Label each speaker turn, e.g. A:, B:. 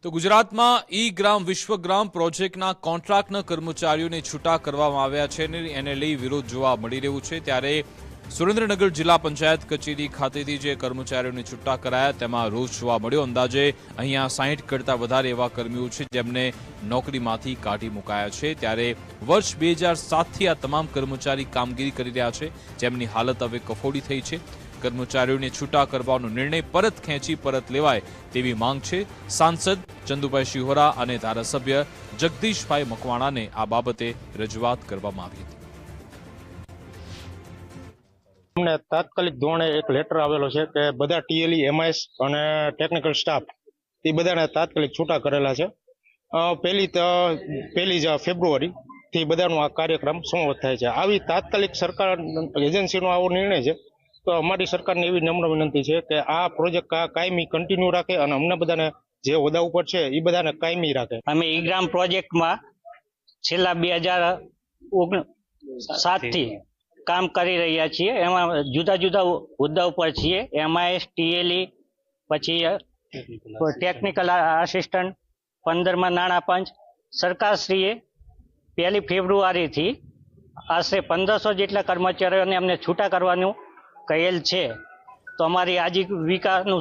A: તો ગુજરાતમાં ઈ ગ્રામ વિશ્વગ્રામ પ્રોજેક્ટના કોન્ટ્રાક્ટના કર્મચારીઓને છૂટા કરવામાં આવ્યા છે અને એને લઈ વિરોધ જોવા મળી રહ્યું છે। ત્યારે સુરેન્દ્રનગર જિલ્લા પંચાયત કચેરી ખાતેથી જે કર્મચારીઓને છૂટા કરાયા તેમાં રોષ જોવા મળ્યો। અંદાજે અહીંયા 60 કરતાં વધારે એવા કર્મીઓ છે જેમને નોકરીમાંથી કાઢી મુકાયા છે। ત્યારે વર્ષ 2007થી આ તમામ કર્મચારી કામગીરી કરી રહ્યા છે, જેમની હાલત હવે કફોડી થઈ છે। કર્મચારીઓને છૂટા કરવાનો નિર્ણય પરત ખેંચી પરત લેવાય તેવી માંગ છે। સાંસદ ચંદુભાઈ શિહોરા અને ધારાસભ્ય જગદીશભાઈ મકવાણાને આ બાબતે રજૂઆત કરવામાં આવી હતી।
B: અમને તાત્કાલિક ધોરણે એક લેટર આવેલો છે કે બધા ટીએલઈ, એમઆઈએસ અને ટેકનિકલ સ્ટાફ એ બધાને તાત્કાલિક છૂટા કરેલા છે। પહેલી જ ફેબ્રુઆરી થી બધાનો આ કાર્યક્રમ સમાપ્ત થાય છે। આવી તાત્કાલિક સરકાર એજન્સીનો આવો નિર્ણય છે, તો અમારી સરકારને એવી નમ્ર વિનંતી છે કે આ પ્રોજેક્ટ કાયમી કન્ટિન્યુ રાખે અને અમને બધાને જે હોદ્દા ઉપર છે એ બધાને કાયમી રાખે।
C: અમે ઈ ગ્રામ પ્રોજેક્ટમાં છેલ્લા 2007 થી કામ કરી રહ્યા છીએ। એમાં જુદા જુદા હોદ્દા ઉપર છીએ, એમઆઈએસ, ટીએલઈ, પછી ટેકનિકલ આસિસ્ટન્ટ, 15માં નાણાં પંચ। સરકારશ્રીએ 1 ફેબ્રુઆરીથી આશરે 1500 જેટલા કર્મચારીઓને અમને છૂટા કરવાનું કહેલ છે। તો અમારી આજીવિકાનું